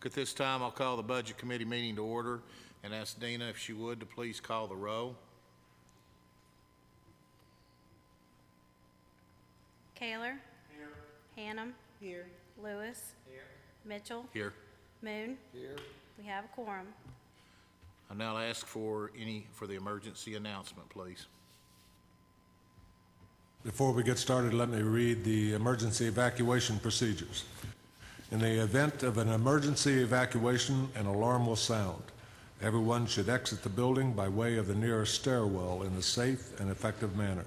At this time, I'll call the Budget Committee meeting to order and ask Dina if she would to please call the roll. Kaler. Here. Hannum. Here. Lewis. Here. Mitchell. Here. Moon. Here. We have a quorum. I'll now ask for the emergency announcement, please. Before we get started, let me read the emergency evacuation procedures. In the event of an emergency evacuation, an alarm will sound. Everyone should exit the building by way of the nearest stairwell in a safe and effective manner.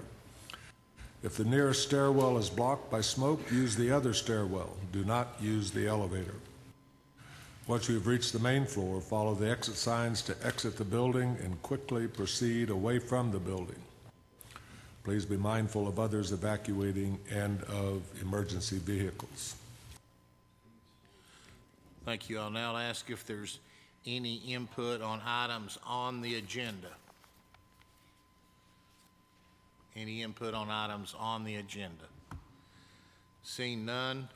If the nearest stairwell is blocked by smoke, use the other stairwell. Do not use the elevator. Once you have reached the main floor, follow the exit signs to exit the building and quickly proceed away from the building. Please be mindful of others evacuating and of emergency vehicles. Thank you. I'll now ask if there's any input on items on the agenda. Any input on items on the agenda? Seeing none,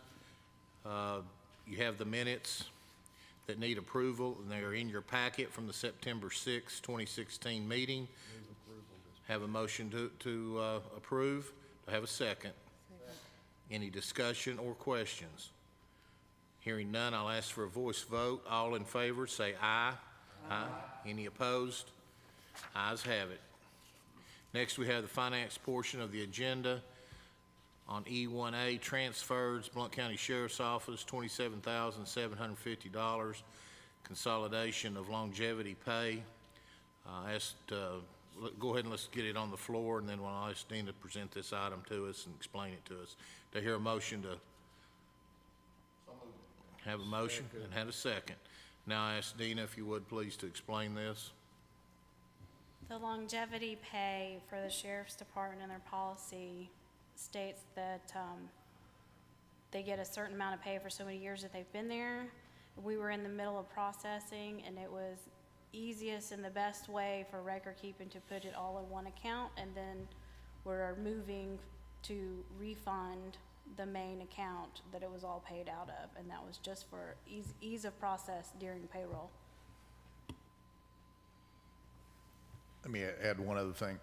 you have the minutes that need approval, and they are in your packet from the September 6, 2016 meeting. Have a motion to approve. Do I have a second? Any discussion or questions? Hearing none, I'll ask for a voice vote. All in favor, say aye. Aye. Any opposed? Ayes have it. Next, we have the finance portion of the agenda. On E1A, transfers, Blount County Sheriff's Office, $27,750. Consolidation of longevity pay. Go ahead and let's get it on the floor, and then I'll ask Dean to present this item to us and explain it to us. Do I hear a motion to have a motion and have a second? Now I ask Dina if you would please to explain this. The longevity pay for the Sheriff's Department and their policy states that they get a certain amount of pay for so many years that they've been there. We were in the middle of processing, and it was easiest and the best way for record keeping to put it all in one account, and then we're moving to refund the main account that it was all paid out of, and that was just for ease of process during payroll. Let me add one other thing.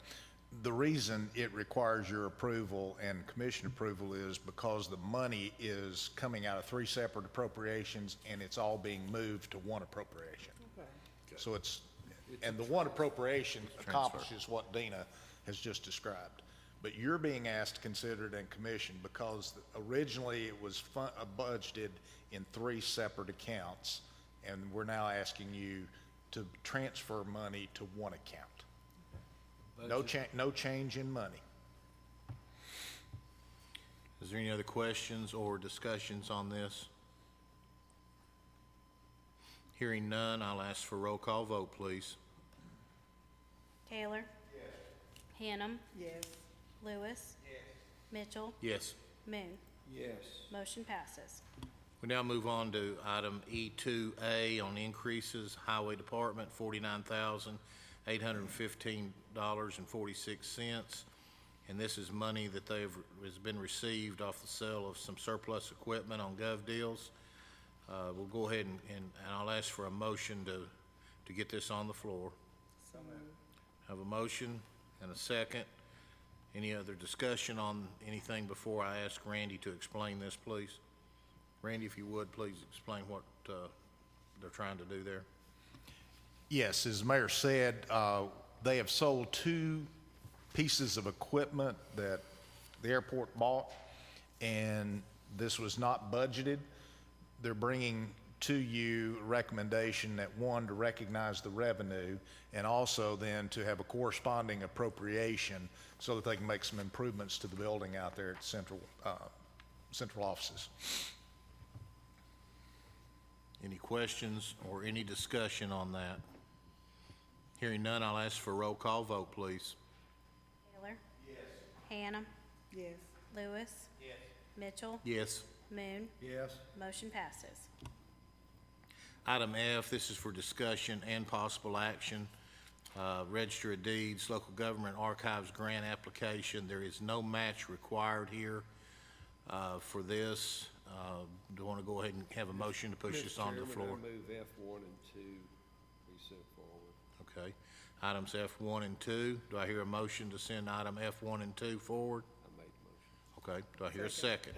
The reason it requires your approval and commission approval is because the money is coming out of 3 separate appropriations, and it's all being moved to one appropriation. Okay. So and the one appropriation accomplishes what Dina has just described. But you're being asked to consider it in commission because originally it was budgeted in 3 separate accounts, and we're now asking you to transfer money to one account. No change in money. Is there any other questions or discussions on this? Hearing none, I'll ask for a roll call vote, please. Kaler. Yes. Hannum. Yes. Lewis. Yes. Mitchell. Yes. Moon. Yes. Motion passes. We now move on to item E2A on increases. Highway Department, $49,815.46. And this is money that has been received off the sale of some surplus equipment on Gov Deals. We'll go ahead and I'll ask for a motion to get this on the floor. So moved. Have a motion and a second. Any other discussion on anything before I ask Randy to explain this, please? Randy, if you would, please explain what they're trying to do there. Yes, as the mayor said, they have sold 2 pieces of equipment that the airport bought, and this was not budgeted. They're bringing to you a recommendation that, one, to recognize the revenue, and also then to have a corresponding appropriation so that they can make some improvements to the building out there at central offices. Any questions or any discussion on that? Hearing none, I'll ask for a roll call vote, please. Kaler. Yes. Hannum. Yes. Lewis. Yes. Mitchell. Yes. Moon. Yes. Motion passes. Item F, this is for discussion and possible action. Register of Deeds, Local Government Archives Grant Application. There is no match required here. for this. Do you want to go ahead and have a motion to push this on the floor? Mr. Chairman, I move F1 and 2 be sent forward. Okay. Items F1 and 2. Do I hear a motion to send item F1 and 2 forward? I make the motion. Okay. Do I hear a second?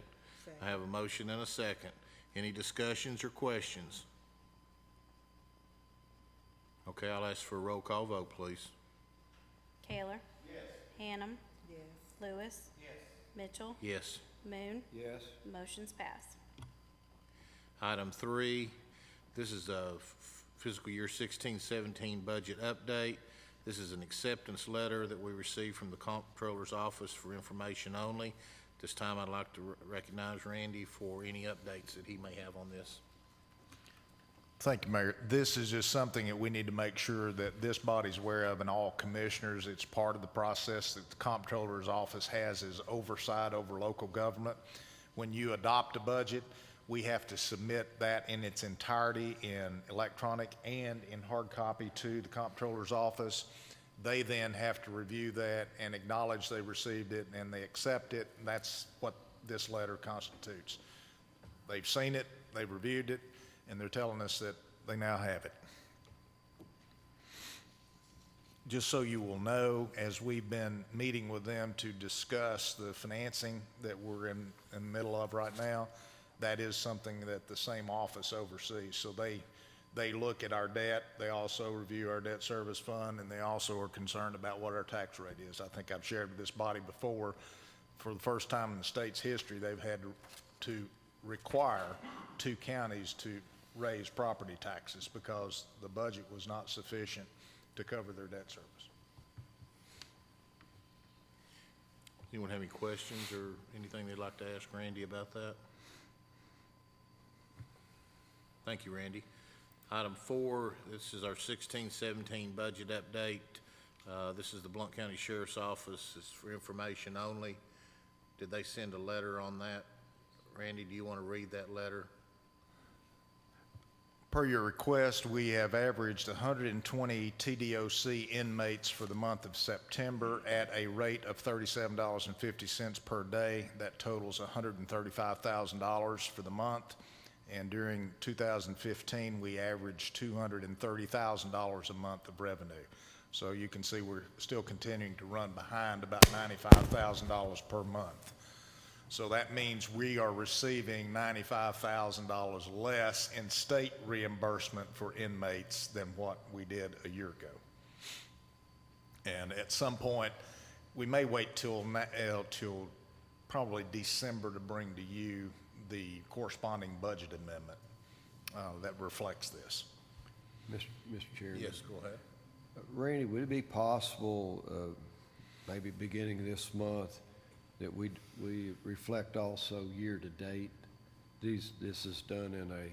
I have a motion and a second. Any discussions or questions? Okay, I'll ask for a roll call vote, please. Kaler. Yes. Hannum. Yes. Lewis. Yes. Mitchell. Yes. Moon. Yes. Motion's passed. Item 3, this is a fiscal year 16-17 budget update. This is an acceptance letter that we received from the Comptroller's Office for information only. This time I'd like to recognize Randy for any updates that he may have on this. Thank you, Mayor. This is just something that we need to make sure that this body's aware of, and all commissioners. It's part of the process that the Comptroller's Office has as oversight over local government. When you adopt a budget, we have to submit that in its entirety in electronic and in hard copy to the Comptroller's Office. They then have to review that and acknowledge they received it, and they accept it, and that's what this letter constitutes. They've seen it, they've reviewed it, and they're telling us that they now have it. Just so you will know, as we've been meeting with them to discuss the financing that we're in the middle of right now, that is something that the same office oversees. So they look at our debt, they also review our debt service fund, and they also are concerned about what our tax rate is. I think I've shared with this body before, for the first time in the state's history, they've had to require 2 counties to raise property taxes because the budget was not sufficient to cover their debt service. Anyone have any questions or anything they'd like to ask Randy about that? Thank you, Randy. Item 4, this is our 16-17 budget update. This is the Blount County Sheriff's Office. It's for information only. Did they send a letter on that? Randy, do you want to read that letter? Per your request, we have averaged 120 TDOC inmates for the month of September at a rate of $37.50 per day. That totals $135,000 for the month. And during 2015, we averaged $230,000 a month of revenue. So you can see we're still continuing to run behind about $95,000 per month. So that means we are receiving $95,000 less in state reimbursement for inmates than what we did a year ago. And at some point, we may wait till probably December to bring to you the corresponding budget amendment that reflects this. Mr. Chairman. Yes, go ahead. Randy, would it be possible, maybe beginning this month, that we reflect also year-to-date? This is done in a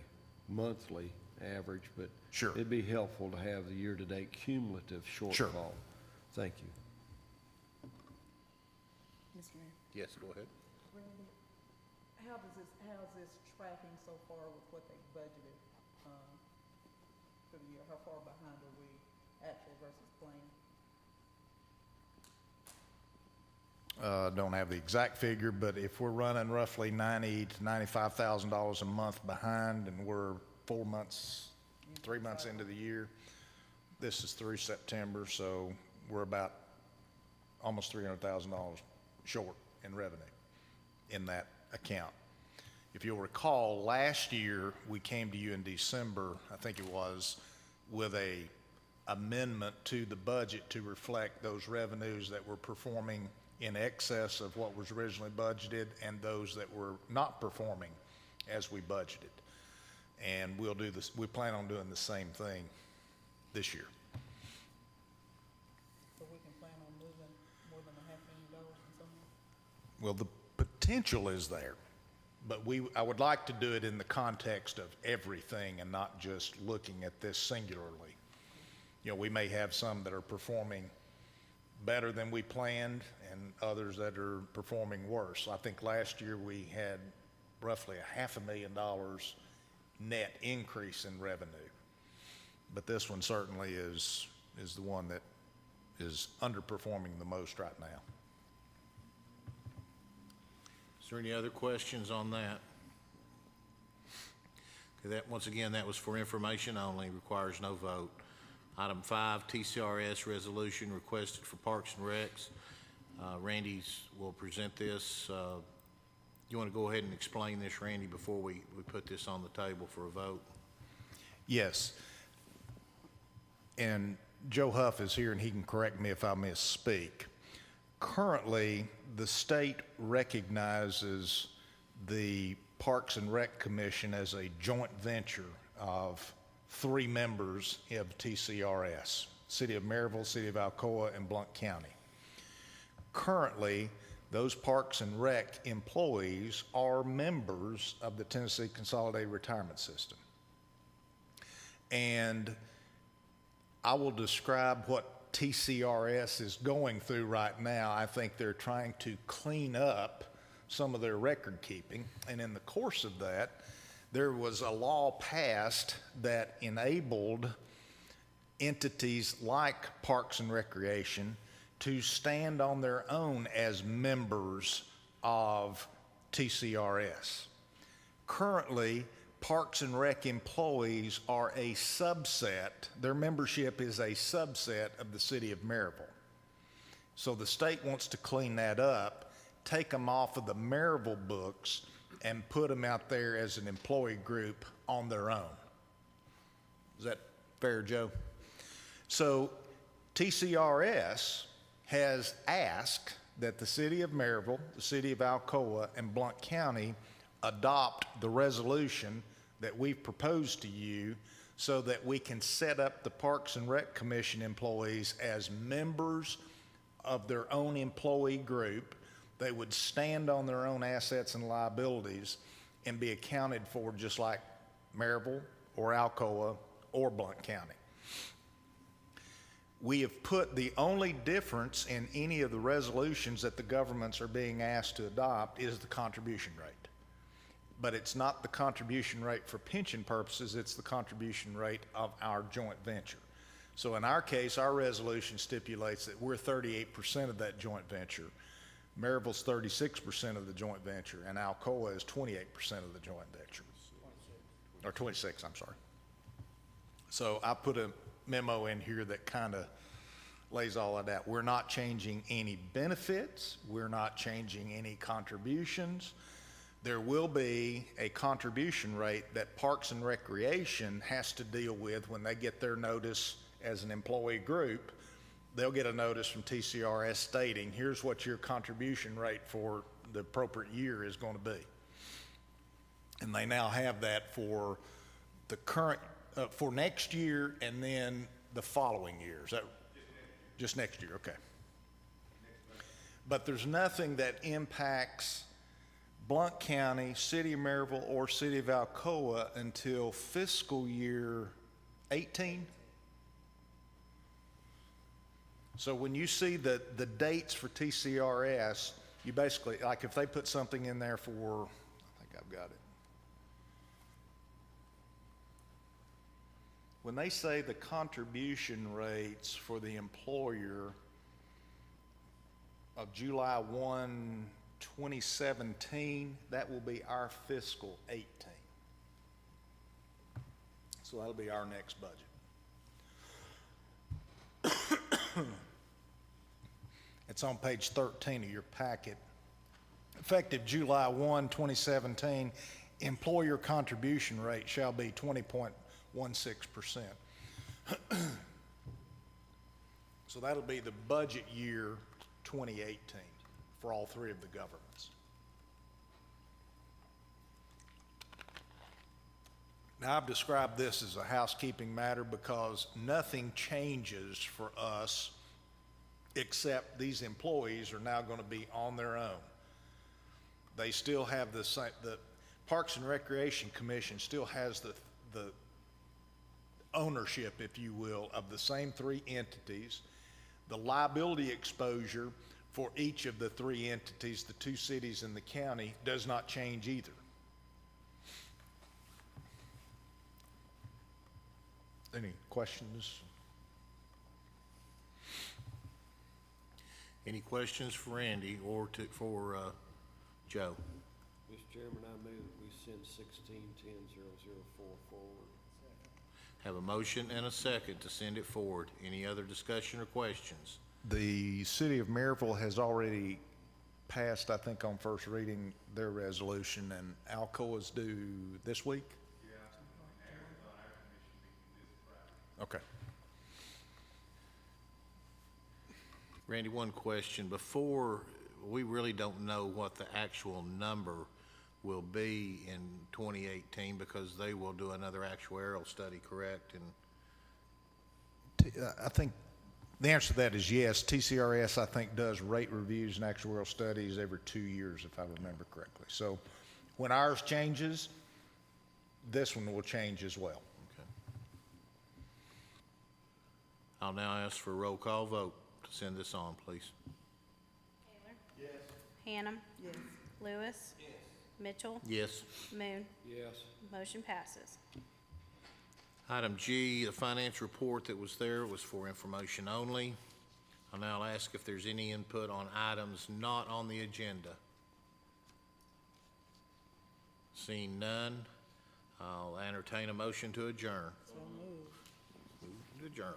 monthly average, but Sure. it'd be helpful to have the year-to-date cumulative shortfall. Sure. Thank you. Mr. Mayor. Yes, go ahead. Randy, how's this tracking so far with what they budgeted for the year? How far behind are we, actual versus plan? Don't have the exact figure, but if we're running roughly $90,000 to $95,000 a month behind, and we're 3 months into the year, this is through September, so we're about almost $300,000 short in revenue in that account. If you'll recall, last year we came to you in December, I think it was, with a amendment to the budget to reflect those revenues that were performing in excess of what was originally budgeted and those that were not performing as we budgeted. And we'll do this, we plan on doing the same thing this year. So we can plan on moving more than $500,000 in some way? Well, the potential is there, but I would like to do it in the context of everything and not just looking at this singularly. You know, we may have some that are performing better than we planned and others that are performing worse. I think last year we had roughly $500,000 net increase in revenue. But this one certainly is the one that is underperforming the most right now. Is there any other questions on that? Okay, that, once again, that was for information only, requires no vote. Item 5, TCRS resolution requested for Parks and Recs. Randy will present this. You want to go ahead and explain this, Randy, before we put this on the table for a vote? Yes. And Joe Huff is here, and he can correct me if I misspeak. Currently, the state recognizes the Parks and Rec Commission as a joint venture of 3 members of TCRS, City of Maryville, City of Alcoa, and Blount County. Currently, those Parks and Rec employees are members of the Tennessee Consolidated Retirement System. And I will describe what TCRS is going through right now. I think they're trying to clean up some of their record keeping. And in the course of that, there was a law passed that enabled entities like Parks and Recreation to stand on their own as members of TCRS. Currently, Parks and Rec employees are a subset, their membership is a subset of the City of Maryville. So the state wants to clean that up, take them off of the Maryville books, and put them out there as an employee group on their own. Is that fair, Joe? So TCRS has asked that the City of Maryville, the City of Alcoa, and Blount County adopt the resolution that we've proposed to you so that we can set up the Parks and Rec Commission employees as members of their own employee group. They would stand on their own assets and liabilities and be accounted for just like Maryville or Alcoa or Blount County. We have put the only difference in any of the resolutions that the governments are being asked to adopt is the contribution rate. But it's not the contribution rate for pension purposes, it's the contribution rate of our joint venture. So in our case, our resolution stipulates that we're 38% of that joint venture. Maryville's 36% of the joint venture, and Alcoa is 28% of the joint venture. Or 26, I'm sorry. So I put a memo in here that kind of lays all of that. We're not changing any benefits. We're not changing any contributions. There will be a contribution rate that Parks and Recreation has to deal with when they get their notice as an employee group. They'll get a notice from TCRS stating, here's what your contribution rate for the appropriate year is going to be. And they now have that for the current, for next year and then the following year. Is that just next year? Okay. But there's nothing that impacts Blount County, City of Maryville, or City of Alcoa until fiscal year 18. So when you see the dates for TCRS, you basically, like if they put something in there for, I think I've got it. When they say the contribution rates for the employer of July 1, 2017, that will be our fiscal 18. So that'll be our next budget. It's on page 13 of your packet. Effective July 1, 2017, employer contribution rate shall be 20.16%. So that'll be the budget year 2018 for all 3 of the governments. Now, I've described this as a housekeeping matter because nothing changes for us except these employees are now going to be on their own. They still have the same, the Parks and Recreation Commission still has the ownership, if you will, of the same 3 entities. The liability exposure for each of the 3 entities, the 2 cities in the county, does not change either. Any questions? Any questions for Randy or for Joe? Mr. Chairman, I move that we send 1610-004 forward. Have a motion and a second to send it forward. Any other discussion or questions? The city of Maryville has already passed, I think, on first reading, their resolution, and Alcoa is due this week? Okay. Randy, one question. Before, we really don't know what the actual number will be in 2018 because they will do another actuarial study, correct? And I think the answer to that is yes. TCRS, I think, does rate reviews and actuarial studies every 2 years, if I remember correctly. So when ours changes, this one will change as well. okay. I'll now ask for a roll call vote to send this on, please. Taylor? Yes. Hannum? Yes. Lewis? Yes. Mitchell? Yes. Moon? Yes. Motion passes. Item G, the finance report that was there was for information only. I'll now ask if there's any input on items not on the agenda. Seeing none, I'll entertain a motion to adjourn. So moved. Move to adjourn.